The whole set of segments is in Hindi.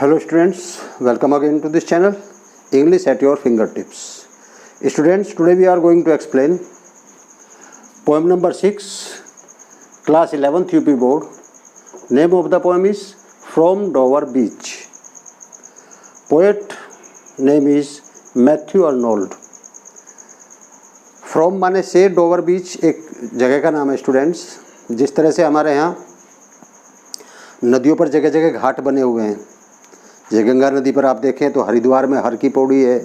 Hello students, welcome again to this channel, English at your fingertips. Students, today we are going to explain poem number 6, class 11th UP board. Name of the poem is From Dover Beach. Poet name is Matthew Arnold. From माने से, डोवर बीच एक जगह का नाम है स्टूडेंट्स। जिस तरह से हमारे यहाँ नदियों पर जगह जगह घाट बने हुए हैं, जैसे गंगा नदी पर आप देखें तो हरिद्वार में हर की पौड़ी है,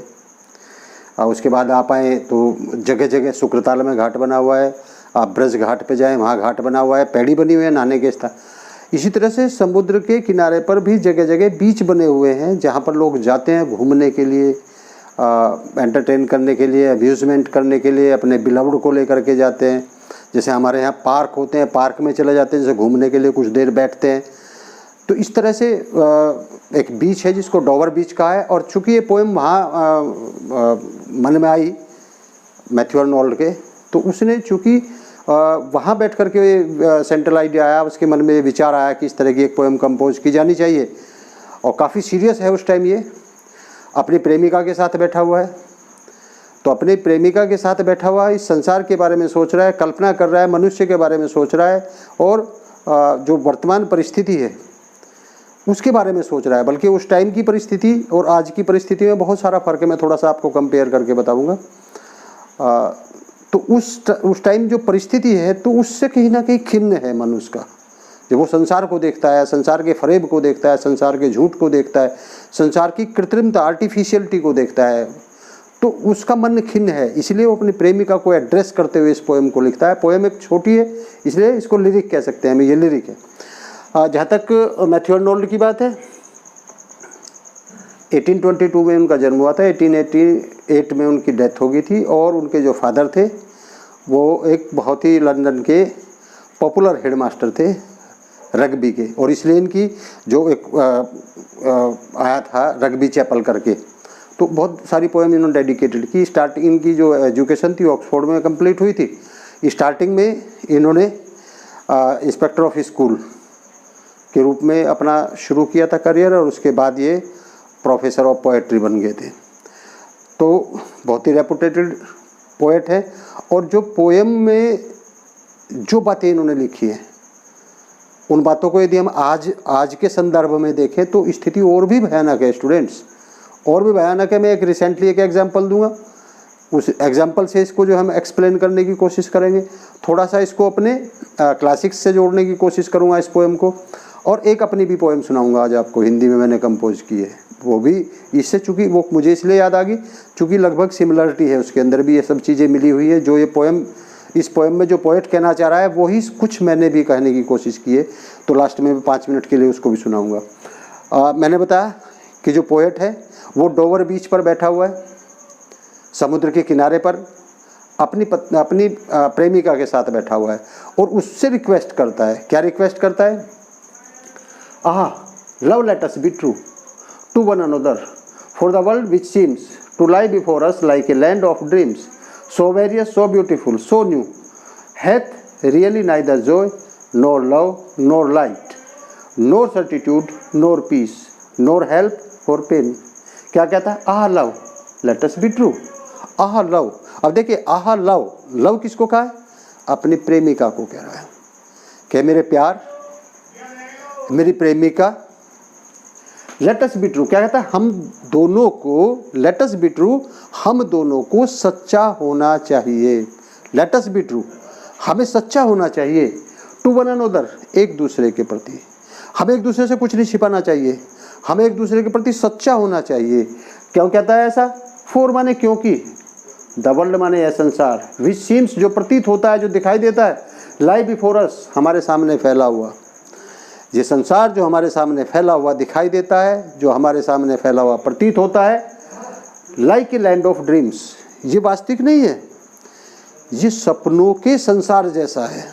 और उसके बाद आप आएँ तो जगह जगह शुक्रताल में घाट बना हुआ है, आप ब्रज घाट पे जाएं वहाँ घाट बना हुआ है, पैड़ी बनी हुई है नहाने के स्थान। इसी तरह से समुद्र के किनारे पर भी जगह जगह बीच बने हुए हैं जहाँ पर लोग जाते हैं घूमने के लिए, एंटरटेन करने के लिए, अम्यूज़मेंट करने के लिए, अपने बिलवड को लेकर के जाते हैं। जैसे हमारे यहाँ पार्क होते हैं, पार्क में चले जाते हैं, जैसे घूमने के लिए कुछ देर बैठते हैं। तो इस तरह से एक बीच है जिसको डोवर बीच कहा है। और चूँकि ये पोएम वहाँ मन में आई मैथ्यू आर्नोल्ड के, तो उसने चूँकि वहाँ बैठ कर के सेंट्रल आइडिया आया, उसके मन में विचार आया कि इस तरह की एक पोएम कंपोज की जानी चाहिए। और काफ़ी सीरियस है उस टाइम, ये अपनी प्रेमिका के साथ बैठा हुआ है। तो अपनी प्रेमिका के साथ बैठा हुआ इस संसार के बारे में सोच रहा है, कल्पना कर रहा है, मनुष्य के बारे में सोच रहा है, और जो वर्तमान परिस्थिति है उसके बारे में सोच रहा है। बल्कि उस टाइम की परिस्थिति और आज की परिस्थिति में बहुत सारा फ़र्क है, मैं थोड़ा सा आपको कंपेयर करके बताऊंगा। तो उस टाइम जो परिस्थिति है तो उससे कहीं ना कहीं खिन्न है मनुष्य का। जब वो संसार को देखता है, संसार के फरेब को देखता है, संसार के झूठ को देखता है, संसार की कृत्रिमता, आर्टिफिशियलिटी को देखता है, तो उसका मन खिन्न है। इसलिए वो अपनी प्रेमिका को एड्रेस करते हुए इस पोएम को लिखता है। पोएम एक छोटी है, इसलिए इसको लिरिक कह सकते हैं, ये लिरिक है। जहाँ तक मैथ्यू आर्नोल्ड की बात है, 1822 में उनका जन्म हुआ था, 1888 में उनकी डेथ हो गई थी। और उनके जो फादर थे वो एक बहुत ही लंदन के पॉपुलर हेडमास्टर थे रग्बी के, और इसलिए इनकी जो एक आया था रग्बी चैपल करके, तो बहुत सारी पोएम इन्होंने डेडिकेटेड की। स्टार्टिंग इनकी जो एजुकेशन थी ऑक्सफोर्ड में कंप्लीट हुई थी। स्टार्टिंग में इन्होंने इंस्पेक्टर ऑफ स्कूल के रूप में अपना शुरू किया था करियर, और उसके बाद ये प्रोफेसर ऑफ पोएट्री बन गए थे। तो बहुत ही रेपुटेटेड पोएट है। और जो पोएम में जो बातें इन्होंने लिखी हैं, उन बातों को यदि हम आज के संदर्भ में देखें तो स्थिति और भी भयानक है स्टूडेंट्स, और भी भयानक है। मैं एक रिसेंटली एक एग्जांपल दूंगा, उस एग्जांपल से इसको जो हम एक्सप्लेन करने की कोशिश करेंगे, थोड़ा सा इसको अपने क्लासिक्स से जोड़ने की कोशिश करूंगा इस पोएम को। और एक अपनी भी पोएम सुनाऊंगा आज आपको, हिंदी में मैंने कंपोज की है, वो भी इससे, चूँकि वो मुझे इसलिए याद आ गई चूँकि लगभग सिमिलरिटी है, उसके अंदर भी ये सब चीज़ें मिली हुई है। जो ये पोएम, इस पोएम में जो पोएट कहना चाह रहा है वही कुछ मैंने भी कहने की कोशिश की है। तो लास्ट में 5 मिनट के लिए उसको भी सुनाऊंगा। मैंने बताया कि जो पोएट है वो डोवर बीच पर बैठा हुआ है, समुद्र के किनारे पर अपनी प्रेमिका के साथ बैठा हुआ है, और उससे रिक्वेस्ट करता है। क्या रिक्वेस्ट करता है? Love let us be true to one another, for the world which seems to lie before us like a land of dreams, so various, so beautiful, so new, hath really neither joy, nor love, nor light, nor certitude, nor peace, nor help for pain. क्या कहता है? Love let us be true, love. अब देखिए, लव किसको कहा है? अपनी प्रेमिका को कह रहा है कि मेरे प्यार, मेरी प्रेमिका, लेट अस बी ट्रू। क्या कहता है? हम दोनों को, लेट अस बी ट्रू, हम दोनों को सच्चा होना चाहिए। लेट अस बी ट्रू, हमें सच्चा होना चाहिए। टू वन अनदर, एक दूसरे के प्रति, हमें एक दूसरे से कुछ नहीं छिपाना चाहिए, हमें एक दूसरे के प्रति सच्चा होना चाहिए। क्यों कहता है ऐसा? फॉर माने क्योंकि, द वर्ल्ड माने यह संसार, विच सीम्स जो प्रतीत होता है, जो दिखाई देता है, लाई बिफोर अस हमारे सामने फैला हुआ, ये संसार जो हमारे सामने फैला हुआ दिखाई देता है, जो हमारे सामने फैला हुआ प्रतीत होता है, like a land of dreams, ये वास्तविक नहीं है, ये सपनों के संसार जैसा है।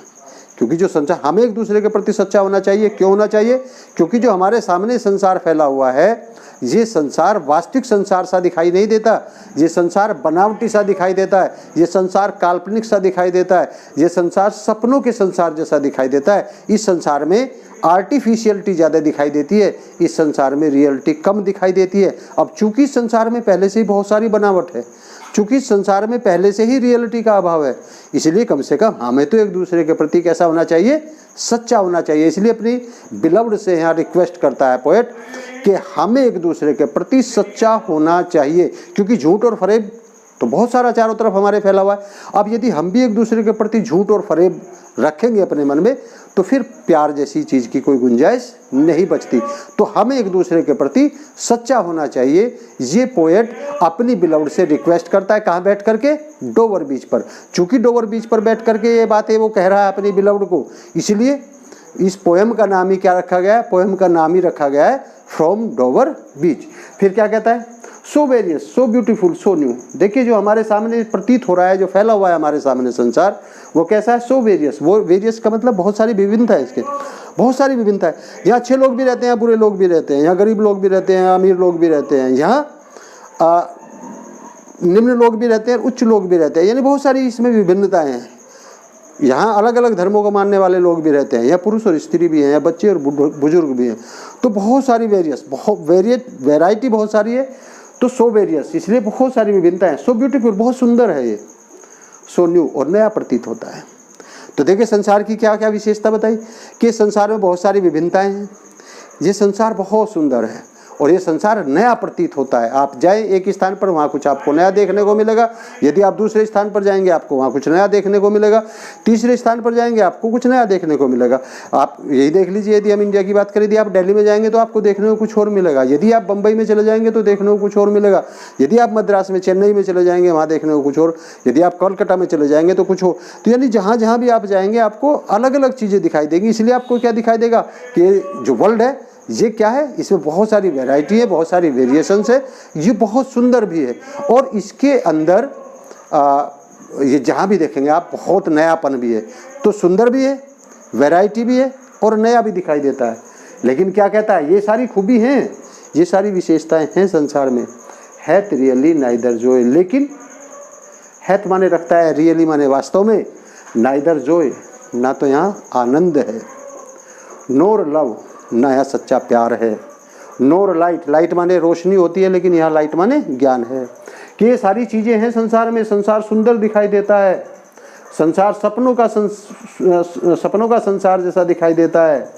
क्योंकि जो संसार, हमें एक दूसरे के प्रति सच्चा होना चाहिए। क्यों होना चाहिए? क्योंकि जो हमारे सामने संसार फैला हुआ है, ये संसार वास्तविक संसार सा दिखाई नहीं देता, ये संसार बनावटी सा दिखाई देता है, ये संसार काल्पनिक सा दिखाई देता है, ये संसार सपनों के संसार जैसा दिखाई देता है। इस संसार में आर्टिफिशियलिटी ज़्यादा दिखाई देती है, इस संसार में रियलिटी कम दिखाई देती है। अब चूंकि संसार में पहले से ही बहुत सारी बनावट है, चूंकि संसार में पहले से ही रियलिटी का अभाव है, इसलिए कम से कम हमें तो एक दूसरे के प्रति कैसा होना चाहिए? सच्चा होना चाहिए। इसलिए अपनी बिलव्ड से यहाँ रिक्वेस्ट करता है पोएट कि हमें एक दूसरे के प्रति सच्चा होना चाहिए, क्योंकि झूठ और फरेब तो बहुत सारा चारों तरफ हमारे फैला हुआ है। अब यदि हम भी एक दूसरे के प्रति झूठ और फरेब रखेंगे अपने मन में, तो फिर प्यार जैसी चीज़ की कोई गुंजाइश नहीं बचती। तो हमें एक दूसरे के प्रति सच्चा होना चाहिए। ये पोएट अपनी बिलव्ड से रिक्वेस्ट करता है, कहाँ बैठ करके? डोवर बीच पर। चूँकि डोवर बीच पर बैठ करके ये बातें वो कह रहा है अपनी बिलव्ड को, इसलिए इस पोएम का नाम ही क्या रखा गया है? पोएम का नाम ही रखा गया है फ्रॉम डोवर बीच। फिर क्या कहता है? So various, so beautiful, so new. देखिए जो हमारे सामने प्रतीत हो रहा है, जो फैला हुआ है हमारे सामने संसार, वो कैसा है? So various. वो वेरियस का मतलब बहुत सारी विभिन्नता है, इसके बहुत सारी विभिन्नता है। यहाँ अच्छे लोग भी रहते हैं, बुरे लोग भी रहते हैं, यहाँ गरीब लोग भी रहते हैं, अमीर लोग भी रहते हैं, यहाँ निम्न लोग भी रहते हैं, उच्च लोग भी रहते हैं, यानी बहुत सारी इसमें विभिन्नताएँ हैं। यहाँ अलग अलग धर्मों को मानने वाले लोग भी रहते हैं, यहाँ पुरुष और स्त्री भी हैं, यहाँ बच्चे और बुजुर्ग भी हैं। तो बहुत सारी वेरियस, बहुत वैरायटी बहुत सारी है। तो सो वेरियस, इसलिए बहुत सारी विभिन्नताएं। सो ब्यूटीफुल, बहुत सुंदर है ये। सो न्यू, और नया प्रतीत होता है। तो देखिए संसार की क्या क्या विशेषता बताई कि संसार में बहुत सारी विभिन्नताएं हैं, ये संसार बहुत सुंदर है और ये संसार नया प्रतीत होता है। आप जाए एक स्थान पर, वहाँ कुछ आपको नया देखने को मिलेगा। यदि आप दूसरे स्थान पर जाएंगे, आपको वहाँ कुछ नया देखने को मिलेगा। तीसरे स्थान पर जाएंगे, आपको कुछ नया देखने को मिलेगा। आप यही देख लीजिए, यदि हम इंडिया की बात करें, यदि आप दिल्ली में जाएंगे तो आपको देखने को कुछ और मिलेगा। यदि आप बम्बई में चले जाएंगे तो देखने को कुछ और मिलेगा। यदि आप मद्रास में, चेन्नई में चले जाएंगे, वहाँ देखने को कुछ और। यदि आप कोलकाता में चले जाएंगे तो कुछ और। तो यानी जहाँ जहाँ भी आप जाएंगे, आपको अलग अलग चीज़ें दिखाई देंगी। इसलिए आपको क्या दिखाई देगा कि जो वर्ल्ड है ये क्या है? इसमें बहुत सारी वैरायटी है, बहुत सारी वेरिएशंस है, ये बहुत सुंदर भी है। और इसके अंदर ये जहाँ भी देखेंगे आप, बहुत नयापन भी है। तो सुंदर भी है, वैरायटी भी है और नया भी दिखाई देता है। लेकिन क्या कहता है? ये सारी खूबी हैं, ये सारी विशेषताएं हैं संसार में। हैथ रियली नाइदर जॉय, लेकिन हैथ माने रखता है, रियली माने वास्तव में, नाइदर जॉय ना तो यहाँ आनंद है, नोर लव ना यहाँ सच्चा प्यार है, नोर लाइट, लाइट माने रोशनी होती है, लेकिन यहाँ लाइट माने ज्ञान है। कि ये सारी चीज़ें हैं संसार में। संसार सुंदर दिखाई देता है, संसार सपनों का संसार जैसा दिखाई देता है,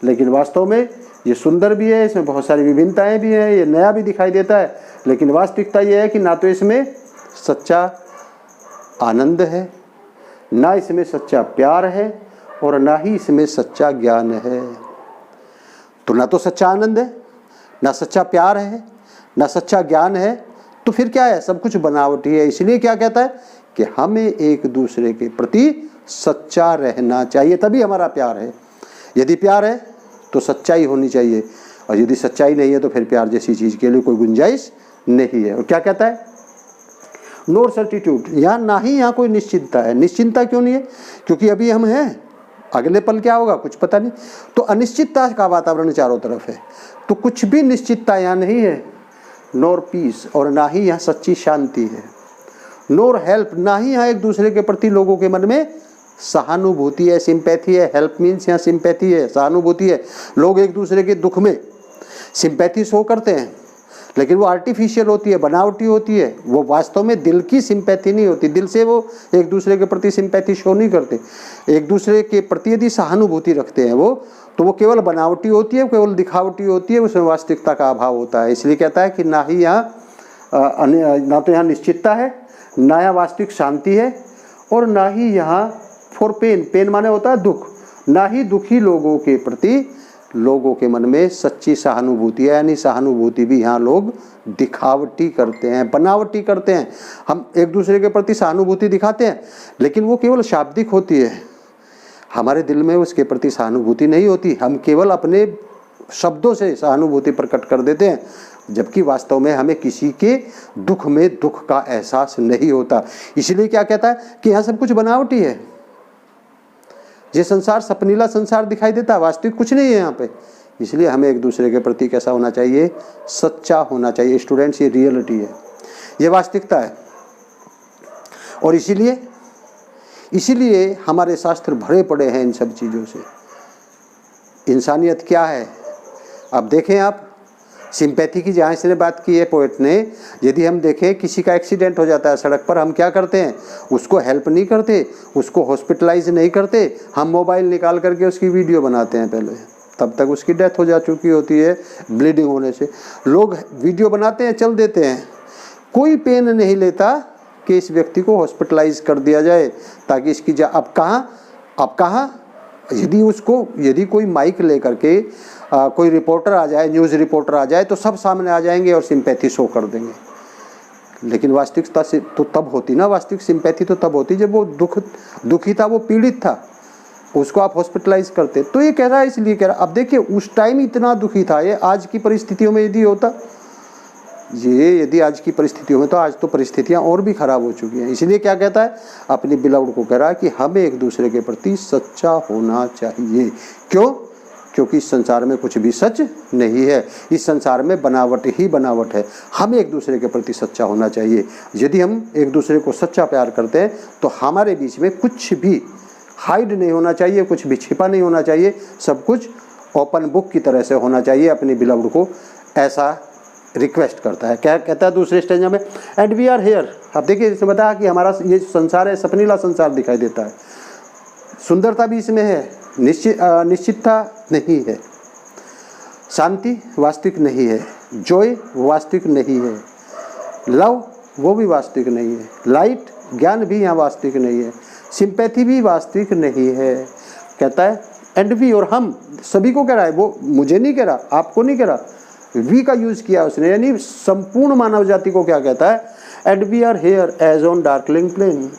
लेकिन वास्तव में ये सुंदर भी है, इसमें बहुत सारी विभिन्नताएं भी हैं, ये नया भी दिखाई देता है। लेकिन वास्तविकता ये है कि ना तो इसमें सच्चा आनंद है, ना इसमें सच्चा प्यार है, और ना ही इसमें सच्चा ज्ञान है। तो ना तो सच्चा आनंद है, ना सच्चा प्यार है, ना सच्चा ज्ञान है, तो फिर क्या है? सब कुछ बनावटी है। इसलिए क्या कहता है कि हमें एक दूसरे के प्रति सच्चा रहना चाहिए, तभी हमारा प्यार है। यदि प्यार है तो सच्चाई होनी चाहिए, और यदि सच्चाई नहीं है तो फिर प्यार जैसी चीज़ के लिए कोई गुंजाइश नहीं है। और क्या कहता है? नोर सर्टिट्यूड, यहाँ ना ही यहाँ कोई निश्चिंतता है। निश्चिंतता क्यों नहीं है? क्योंकि अभी हम हैं, अगले पल क्या होगा कुछ पता नहीं। तो अनिश्चितता का वातावरण चारों तरफ है, तो कुछ भी निश्चितता यहाँ नहीं है। नोर पीस, और ना ही यहाँ सच्ची शांति है। नोर हेल्प, ना ही यहाँ एक दूसरे के प्रति लोगों के मन में सहानुभूति है, सिंपैथी है। हेल्प मीन्स यहाँ सिंपैथी है, सहानुभूति है। लोग एक दूसरे के दुख में सिंपैथी शो करते हैं, लेकिन वो आर्टिफिशियल होती है, बनावटी होती है। वो वास्तव में दिल की सिंपैथी नहीं होती, दिल से वो एक दूसरे के प्रति सिंपैथी शो नहीं करते। एक दूसरे के प्रति यदि सहानुभूति रखते हैं वो, तो वो केवल बनावटी होती है, केवल दिखावटी होती है, उसमें वास्तविकता का अभाव होता है। इसलिए कहता है कि ना ही यहाँ ना तो यहाँ निश्चितता है, ना यहाँ वास्तविक शांति है, और ना ही यहाँ फॉर पेन, पेन माने होता है दुख, ना ही दुखी लोगों के प्रति लोगों के मन में सच्ची सहानुभूति है। यानी सहानुभूति भी यहाँ लोग दिखावटी करते हैं, बनावटी करते हैं। हम एक दूसरे के प्रति सहानुभूति दिखाते हैं, लेकिन वो केवल शाब्दिक होती है, हमारे दिल में उसके प्रति सहानुभूति नहीं होती। हम केवल अपने शब्दों से सहानुभूति प्रकट कर देते हैं, जबकि वास्तव में हमें किसी के दुख में दुख का एहसास नहीं होता। इसलिए क्या कहता है कि यहाँ सब कुछ बनावटी है। ये संसार सपनीला संसार दिखाई देता है, वास्तविक कुछ नहीं है यहाँ पे। इसलिए हमें एक दूसरे के प्रति कैसा होना चाहिए, सच्चा होना चाहिए। स्टूडेंट्स, ये रियलिटी है, ये वास्तविकता है। और इसीलिए हमारे शास्त्र भरे पड़े हैं इन सब चीज़ों से। इंसानियत क्या है, अब देखें आप, सिंपैथी की जहाँ इसने बात की है पोएट ने, यदि हम देखें किसी का एक्सीडेंट हो जाता है सड़क पर, हम क्या करते हैं, उसको हेल्प नहीं करते, उसको हॉस्पिटलाइज नहीं करते, हम मोबाइल निकाल करके उसकी वीडियो बनाते हैं पहले, तब तक उसकी डेथ हो जा चुकी होती है ब्लीडिंग होने से। लोग वीडियो बनाते हैं, चल देते हैं, कोई पेन नहीं लेता कि इस व्यक्ति को हॉस्पिटलाइज कर दिया जाए ताकि इसकी अब कहाँ यदि कोई माइक लेकर के कोई रिपोर्टर आ जाए, न्यूज़ रिपोर्टर आ जाए, तो सब सामने आ जाएंगे और सिंपैथी शो कर देंगे। लेकिन वास्तविकता से तो तब होती ना, वास्तविक सिंपैथी तो तब होती जब वो दुखी था, वो पीड़ित था, उसको आप हॉस्पिटलाइज करते। तो ये कह रहा है, इसलिए कह रहा है। अब देखिए, उस टाइम इतना दुखी था ये, आज की परिस्थितियों में यदि आज की परिस्थितियों में, तो आज तो परिस्थितियां और भी खराब हो चुकी हैं। इसलिए क्या कहता है, अपनी बिलाउड को कह रहा है कि हमें एक दूसरे के प्रति सच्चा होना चाहिए। क्यों? क्योंकि इस संसार में कुछ भी सच नहीं है, इस संसार में बनावट ही बनावट है। हमें एक दूसरे के प्रति सच्चा होना चाहिए। यदि हम एक दूसरे को सच्चा प्यार करते हैं तो हमारे बीच में कुछ भी हाइड नहीं होना चाहिए, कुछ भी छिपा नहीं होना चाहिए, सब कुछ ओपन बुक की तरह से होना चाहिए। अपनी बिलाउड को ऐसा रिक्वेस्ट करता है। क्या कहता है दूसरे स्टेंजा में, एंड वी आर हेयर। अब देखिए, इसने बताया कि हमारा ये संसार है, सपनीला संसार दिखाई देता है, सुंदरता भी इसमें है, निश्चितता नहीं है, शांति वास्तविक नहीं है, जॉय वास्तविक नहीं है, लव वो भी वास्तविक नहीं है, लाइट ज्ञान भी यहाँ वास्तविक नहीं है, सिंपैथी भी वास्तविक नहीं है। कहता है एंड वी, और हम सभी को कह रहा है, वो मुझे नहीं कह रहा, आपको नहीं कह रहा, वी का यूज किया उसने, यानी संपूर्ण मानव जाति को क्या कहता है, and we are here as on darkling plain.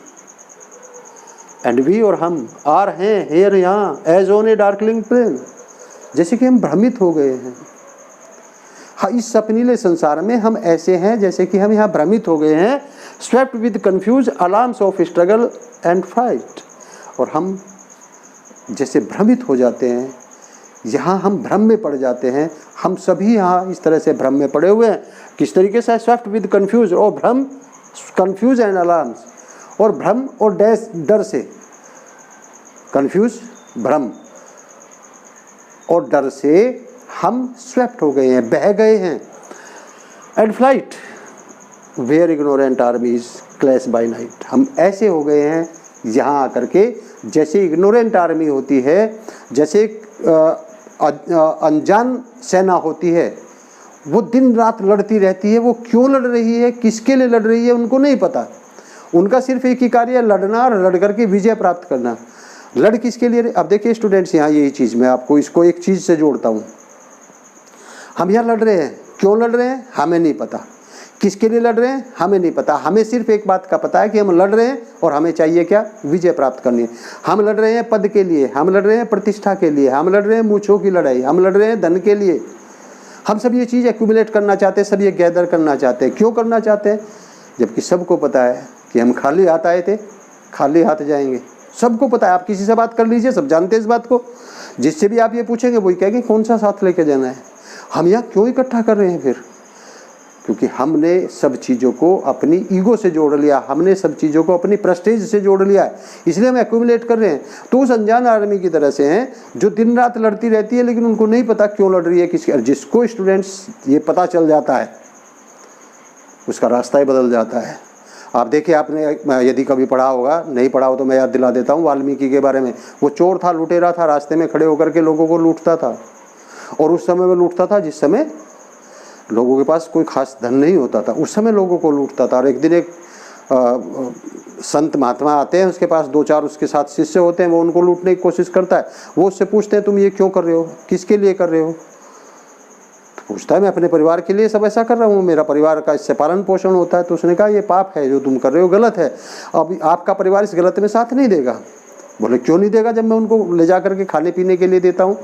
And we, और हम, आर हैं हेयर यहाँ, as on a darkling plain, जैसे कि हम भ्रमित हो गए हैं। हाँ, इस सपनीले संसार में हम ऐसे हैं जैसे कि हम यहाँ भ्रमित हो गए हैं, swept with confuse alarms of struggle and fight. और हम जैसे भ्रमित हो जाते हैं, यहाँ हम भ्रम में पड़ जाते हैं। हम सभी यहाँ इस तरह से भ्रम में पड़े हुए हैं। किस तरीके से? स्वेप्ट विद कंफ्यूज, और भ्रम, कंफ्यूज एंड अलार्म्स, और भ्रम और डर से, कंफ्यूज भ्रम और डर से हम स्वेप्ट हो गए हैं, बह गए हैं। And flight where ignorant armies clash by night. हम ऐसे हो गए हैं यहाँ आकर के, जैसे इग्नोरेंट आर्मी होती है, जैसे अनजान सेना होती है, वो दिन रात लड़ती रहती है। वो क्यों लड़ रही है, किसके लिए लड़ रही है, उनको नहीं पता। उनका सिर्फ एक ही कार्य है, लड़ना और लड़ करके विजय प्राप्त करना। लड़ किसके लिए? अब देखिए स्टूडेंट्स, यहाँ यही चीज़ मैं आपको इसको एक चीज़ से जोड़ता हूँ। हम यहाँ लड़ रहे हैं, क्यों लड़ रहे हैं हमें नहीं पता, किसके लिए लड़ रहे हैं हमें नहीं पता। हमें सिर्फ एक बात का पता है कि हम लड़ रहे हैं और हमें चाहिए क्या, विजय प्राप्त करनी है। हम लड़ रहे हैं पद के लिए, हम लड़ रहे हैं प्रतिष्ठा के लिए, हम लड़ रहे हैं मूंछों की लड़ाई, हम लड़ रहे हैं धन के लिए। हम सब ये चीज़ एक्यूमुलेट करना चाहते हैं, सब ये गैदर करना चाहते हैं। क्यों करना चाहते हैं? जबकि सबको पता है कि हम खाली हाथ आए थे, खाली हाथ जाएंगे। सबको पता है, आप किसी से बात कर लीजिए, सब जानते हैं इस बात को। जिससे भी आप ये पूछेंगे वही कहेंगे कौन सा साथ लेके जाना है। हम यहाँ क्यों इकट्ठा कर रहे हैं फिर? क्योंकि हमने सब चीज़ों को अपनी ईगो से जोड़ लिया, हमने सब चीज़ों को अपनी प्रेस्टीज से जोड़ लिया है, इसलिए हम एक्यूमुलेट कर रहे हैं। तो उस अनजान आर्मी की तरह से हैं जो दिन रात लड़ती रहती है, लेकिन उनको नहीं पता क्यों लड़ रही है, किसके। जिसको स्टूडेंट्स ये पता चल जाता है, उसका रास्ता ही बदल जाता है। आप देखिए, आपने यदि कभी पढ़ा होगा, नहीं पढ़ा हो तो मैं याद दिला देता हूँ वाल्मीकि के बारे में। वो चोर था, लुटेरा था, रास्ते में खड़े होकर के लोगों को लूटता था। और उस समय वो लूटता था जिस समय लोगों के पास कोई खास धन नहीं होता था, उस समय लोगों को लूटता था। और एक दिन एक संत महात्मा आते हैं, उसके पास 2-4 उसके साथ शिष्य होते हैं, वो उनको लूटने की कोशिश करता है। वो उससे पूछते हैं तुम ये क्यों कर रहे हो, किसके लिए कर रहे हो? तो पूछता है मैं अपने परिवार के लिए सब ऐसा कर रहा हूँ, मेरा परिवार का इससे पालन पोषण होता है। तो उसने कहा ये पाप है, जो तुम कर रहे हो गलत है, अब आपका परिवार इस गलत में साथ नहीं देगा। बोले क्यों नहीं देगा, जब मैं उनको ले जा करके खाने पीने के लिए देता हूँ।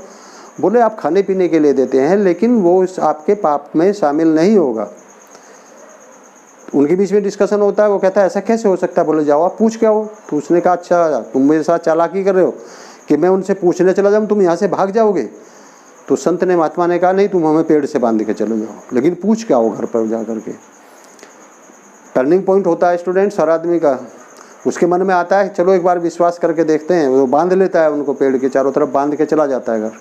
बोले आप खाने पीने के लिए देते हैं, लेकिन वो इस आपके पाप में शामिल नहीं होगा। उनके बीच में डिस्कशन होता है, वो कहता है ऐसा कैसे हो सकता है? बोले जाओ आप पूछ के आओ। तो उसने कहा अच्छा तुम मेरे साथ चालाकी कर रहे हो, कि मैं उनसे पूछने चला जाऊँ तुम यहाँ से भाग जाओगे? तो संत ने, महात्मा ने कहा नहीं, तुम हमें पेड़ से बांध के चले जाओ, लेकिन पूछ के आओ घर पर जा करके। टर्निंग पॉइंट होता है स्टूडेंट्स हर आदमी का। उसके मन में आता है चलो एक बार विश्वास करके देखते हैं, वो बांध लेता है उनको, पेड़ के चारों तरफ बांध के चला जाता है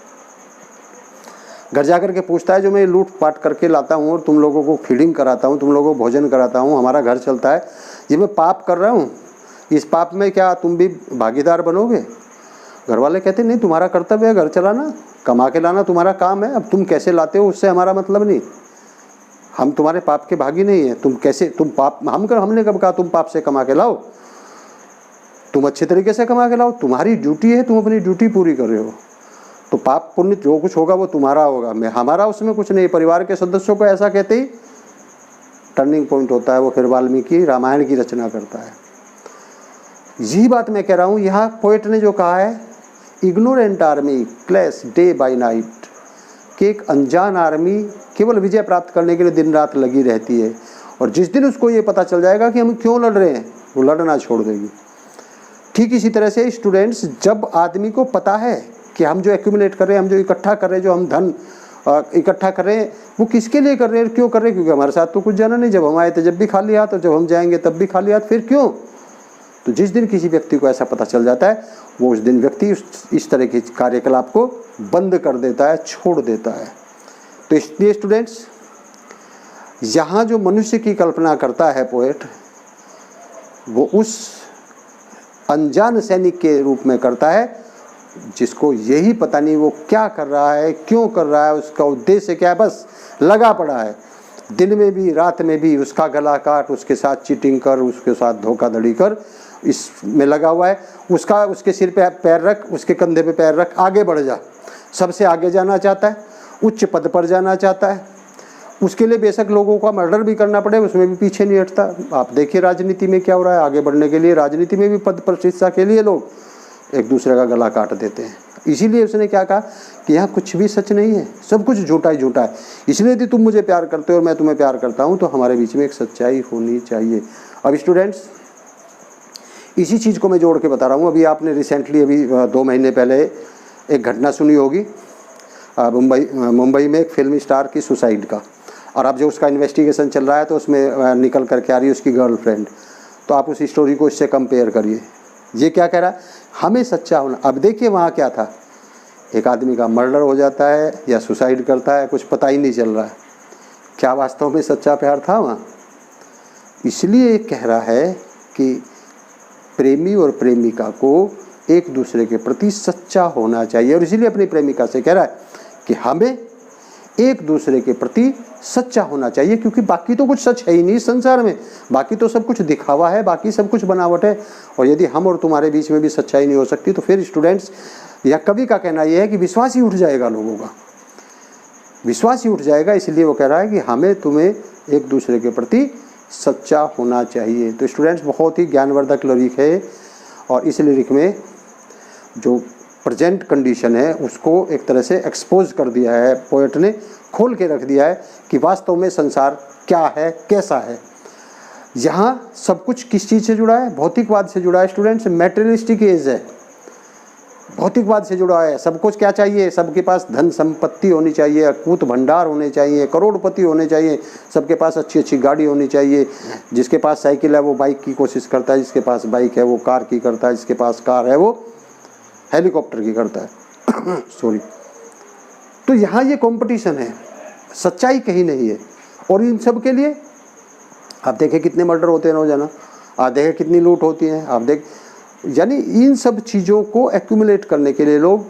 घर जा कर के पूछता है जो मैं लूट पाट करके लाता हूँ और तुम लोगों को फीडिंग कराता हूँ, तुम लोगों को भोजन कराता हूँ, हमारा घर चलता है, ये मैं पाप कर रहा हूँ, इस पाप में क्या तुम भी भागीदार बनोगे? घर वाले कहते नहीं, तुम्हारा कर्तव्य है घर चलाना, कमा के लाना तुम्हारा काम है, अब तुम कैसे लाते हो उससे हमारा मतलब नहीं, हम तुम्हारे पाप के भागी नहीं है, तुम कैसे, तुम पाप हमने कब कहा तुम पाप से कमा के लाओ? तुम अच्छे तरीके से कमा के लाओ, तुम्हारी ड्यूटी है, तुम अपनी ड्यूटी पूरी कर रहे हो, तो पाप पुण्य जो कुछ होगा वो तुम्हारा होगा, मैं हमारा उसमें कुछ नहीं। परिवार के सदस्यों को ऐसा कहते ही टर्निंग पॉइंट होता है, वो फिर वाल्मीकि रामायण की रचना करता है। यही बात मैं कह रहा हूँ, यहाँ पोएट ने जो कहा है, ignorant army clash day by night, कि एक अनजान आर्मी केवल विजय प्राप्त करने के लिए दिन रात लगी रहती है, और जिस दिन उसको ये पता चल जाएगा कि हम क्यों लड़ रहे हैं, वो लड़ना छोड़ देगी। ठीक इसी तरह से स्टूडेंट्स, जब आदमी को पता है कि हम जो एक्यूमुलेट कर रहे हैं, हम जो इकट्ठा कर रहे हैं, जो हम धन इकट्ठा कर रहे हैं, वो किसके लिए कर रहे हैं, क्यों कर रहे हैं? क्योंकि हमारे साथ तो कुछ जाना नहीं, जब हम आए थे जब भी खाली हाथ, और जब हम जाएंगे तब भी खाली हाथ, फिर क्यों? तो जिस दिन किसी व्यक्ति को ऐसा पता चल जाता है, वो उस दिन व्यक्ति इस तरह के कार्यकलाप को बंद कर देता है, छोड़ देता है। तो इसलिए स्टूडेंट्स, यहाँ जो मनुष्य की कल्पना करता है पोएट, वो उस अनजान सैनिक के रूप में करता है जिसको यही पता नहीं वो क्या कर रहा है, क्यों कर रहा है, उसका उद्देश्य क्या है, बस लगा पड़ा है, दिन में भी रात में भी उसका गला काट, उसके साथ चीटिंग कर, उसके साथ धोखाधड़ी कर, इसमें लगा हुआ है। उसके सिर पे पैर रख, उसके कंधे पे पैर रख, आगे बढ़ जा, सबसे आगे जाना चाहता है, उच्च पद पर जाना चाहता है, उसके लिए बेशक लोगों का मर्डर भी करना पड़े, उसमें भी पीछे नहीं हटता। आप देखिए राजनीति में क्या हो रहा है, आगे बढ़ने के लिए राजनीति में भी पद प्रतिष्ठा के लिए लोग एक दूसरे का गला काट देते हैं। इसीलिए उसने क्या कहा कि यहाँ कुछ भी सच नहीं है, सब कुछ झूठा ही झूठा है। इसलिए यदि तुम मुझे प्यार करते हो और मैं तुम्हें प्यार करता हूँ, तो हमारे बीच में एक सच्चाई होनी चाहिए। अब स्टूडेंट्स, इसी चीज़ को मैं जोड़ के बता रहा हूँ। अभी आपने रिसेंटली, अभी 2 महीने पहले एक घटना सुनी होगी मुंबई में एक फिल्म स्टार की सुसाइड का, और अब जो उसका इन्वेस्टिगेशन चल रहा है तो उसमें निकल करके आ रही है उसकी गर्लफ्रेंड। तो आप उस स्टोरी को इससे कंपेयर करिए। ये क्या कह रहा है, हमें सच्चा होना। अब देखिए वहाँ क्या था, एक आदमी का मर्डर हो जाता है या सुसाइड करता है, कुछ पता ही नहीं चल रहा है क्या वास्तव में सच्चा प्यार था वहाँ। इसलिए कह रहा है कि प्रेमी और प्रेमिका को एक दूसरे के प्रति सच्चा होना चाहिए, और इसीलिए अपनी प्रेमिका से कह रहा है कि हमें एक दूसरे के प्रति सच्चा होना चाहिए, क्योंकि बाकी तो कुछ सच है ही नहीं संसार में, बाकी तो सब कुछ दिखावा है, बाकी सब कुछ बनावट है। और यदि हम और तुम्हारे बीच में भी सच्चाई नहीं हो सकती, तो फिर स्टूडेंट्स, या कवि का कहना यह है कि विश्वास ही उठ जाएगा, लोगों का विश्वास ही उठ जाएगा। इसलिए वो कह रहा है कि हमें तुम्हें एक दूसरे के प्रति सच्चा होना चाहिए। तो स्टूडेंट्स, बहुत ही ज्ञानवर्धक लिरिक है, और इस लिरिक में जो प्रेजेंट कंडीशन है उसको एक तरह से एक्सपोज कर दिया है पोएट ने, खोल के रख दिया है कि वास्तव में संसार क्या है, कैसा है। यहाँ सब कुछ किस चीज़ से जुड़ा है, भौतिकवाद से जुड़ा है स्टूडेंट्स। मैटेरियलिस्टिक एज है, भौतिकवाद से जुड़ा है। सब कुछ क्या चाहिए, सबके पास धन संपत्ति होनी चाहिए, अकूत भंडार होने चाहिए, करोड़पति होने चाहिए, सबके पास अच्छी अच्छी गाड़ी होनी चाहिए। जिसके पास साइकिल है वो बाइक की कोशिश करता है, जिसके पास बाइक है वो कार की करता है, जिसके पास कार है वो हेलीकॉप्टर की करता है सॉरी। तो यहाँ ये कंपटीशन है, सच्चाई कहीं नहीं है। और इन सब के लिए आप देखें कितने मर्डर होते हैं रोजाना, आप देखें कितनी लूट होती है, आप देख, यानी इन सब चीज़ों को एक्यूमुलेट करने के लिए लोग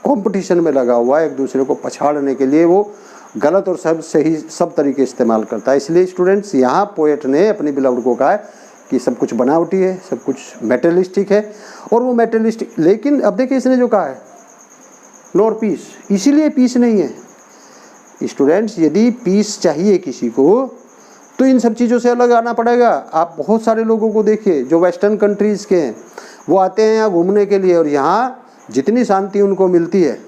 कंपटीशन में लगा हुआ है, एक दूसरे को पछाड़ने के लिए वो गलत और सब सही सब तरीके इस्तेमाल करता है। इसलिए स्टूडेंट्स, यहाँ पोएट ने अपनी बिलव्ड को कहा है कि सब कुछ बनावटी है, सब कुछ मैटेरियलिस्टिक है, और वो मैटेरियलिस्टिक। लेकिन अब देखिए इसने जो कहा है, नॉर पीस, इसीलिए पीस नहीं है स्टूडेंट्स। यदि पीस चाहिए किसी को तो इन सब चीज़ों से अलग आना पड़ेगा। आप बहुत सारे लोगों को देखिए जो वेस्टर्न कंट्रीज़ के हैं, वो आते हैं यहाँ घूमने के लिए, और यहाँ जितनी शांति उनको मिलती है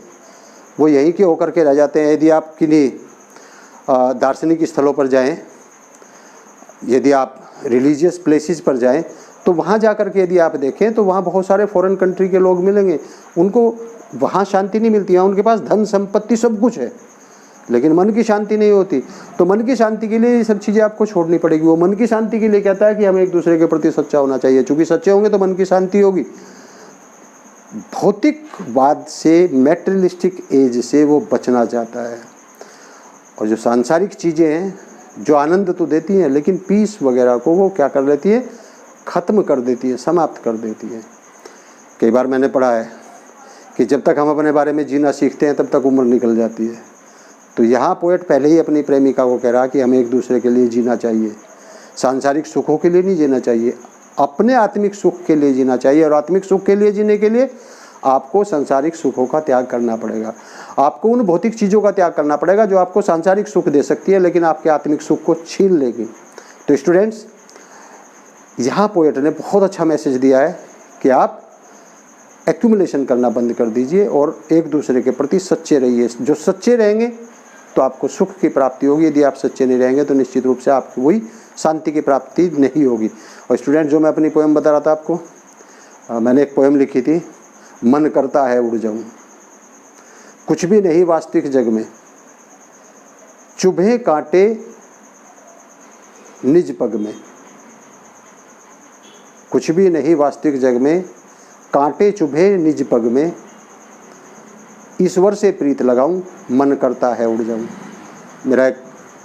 वो यहीं के होकर के रह जाते हैं। यदि आप किन्हीं दार्शनिक स्थलों पर जाएं, यदि आप रिलीजियस प्लेसेस पर जाएं, तो वहाँ जा कर के यदि आप देखें तो वहाँ बहुत सारे फॉरेन कंट्री के लोग मिलेंगे, उनको वहाँ शांति नहीं मिलती है, उनके पास धन संपत्ति सब कुछ है, लेकिन मन की शांति नहीं होती। तो मन की शांति के लिए ये सब चीज़ें आपको छोड़नी पड़ेगी। वो मन की शांति के लिए कहता है कि हमें एक दूसरे के प्रति सच्चा होना चाहिए, चूँकि सच्चे होंगे तो मन की शांति होगी। भौतिकवाद से, मैटेरियलिस्टिक एज से वो बचना चाहता है। और जो सांसारिक चीज़ें हैं जो आनंद तो देती हैं, लेकिन पीस वगैरह को वो क्या कर लेती है, ख़त्म कर देती है, समाप्त कर देती है। कई बार मैंने पढ़ा है कि जब तक हम अपने बारे में जीना सीखते हैं तब तक उम्र निकल जाती है। तो यहाँ पोएट पहले ही अपनी प्रेमिका को कह रहा कि हमें एक दूसरे के लिए जीना चाहिए, सांसारिक सुखों के लिए नहीं जीना चाहिए, अपने आत्मिक सुख के लिए जीना चाहिए। और आत्मिक सुख के लिए जीने के लिए आपको सांसारिक सुखों का त्याग करना पड़ेगा, आपको उन भौतिक चीज़ों का त्याग करना पड़ेगा जो आपको सांसारिक सुख दे सकती है लेकिन आपके आत्मिक सुख को छीन लेगी। तो स्टूडेंट्स, यहाँ पोएट ने बहुत अच्छा मैसेज दिया है कि आप एक्यूमुलेशन करना बंद कर दीजिए और एक दूसरे के प्रति सच्चे रहिए। जो सच्चे रहेंगे तो आपको सुख की प्राप्ति होगी, यदि आप सच्चे नहीं रहेंगे तो निश्चित रूप से आपको वही शांति की प्राप्ति नहीं होगी। और स्टूडेंट, जो मैं अपनी पोएम बता रहा था आपको, मैंने एक पोएम लिखी थी, मन करता है उड़ जाऊं, कुछ भी नहीं वास्तविक जग में, चुभे कांटे निज पग में, कुछ भी नहीं वास्तविक जग में, कांटे चुभे निज पग में, ईश्वर से प्रीत लगाऊं, मन करता है उड़ जाऊं। मेरा एक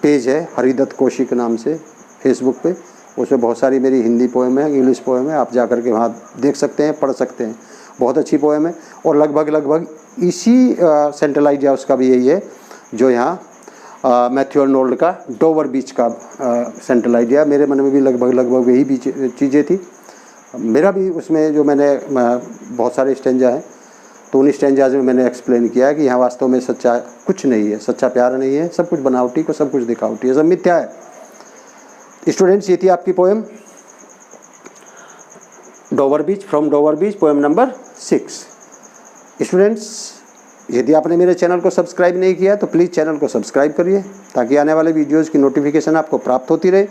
पेज है हरिदत्त कौशिक नाम से फेसबुक पे, उसमें बहुत सारी मेरी हिंदी पोएम है, इंग्लिश पोएम है, आप जा कर के वहाँ देख सकते हैं, पढ़ सकते हैं। बहुत अच्छी पोएम है और लगभग इसी सेंट्रल आइडिया उसका भी यही है जो यहाँ मैथ्यू आर्नोल्ड का डोवर बीच का सेंट्रल आइडिया। मेरे मन में भी लगभग यही चीज़ें थी। मेरा भी उसमें जो मैंने बहुत सारे स्टेंजा हैं, तो उन स्टेंजाज में मैंने एक्सप्लेन किया है कि यहाँ वास्तव में सच्चा कुछ नहीं है, सच्चा प्यार नहीं है, सब कुछ बनावटी को, सब कुछ दिखावटी है, सब मिथ्या है। स्टूडेंट्स, ये थी आपकी poem Dover beach, from Dover beach, poem number 6। Students, यदि आपने मेरे चैनल को सब्सक्राइब नहीं किया तो प्लीज़ चैनल को सब्सक्राइब करिए ताकि आने वाले वीडियोज़ की नोटिफिकेशन आपको प्राप्त होती रहे।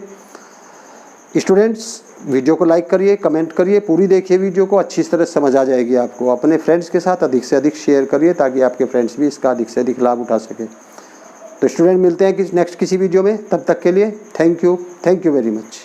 स्टूडेंट्स, वीडियो को लाइक करिए, कमेंट करिए, पूरी देखिए वीडियो को, अच्छी तरह समझ आ जाएगी आपको। अपने फ्रेंड्स के साथ अधिक से अधिक शेयर करिए ताकि आपके फ्रेंड्स भी इसका अधिक से अधिक लाभ उठा सकें। तो स्टूडेंट, मिलते हैं नेक्स्ट किसी वीडियो में, तब तक के लिए थैंक यू वेरी मच।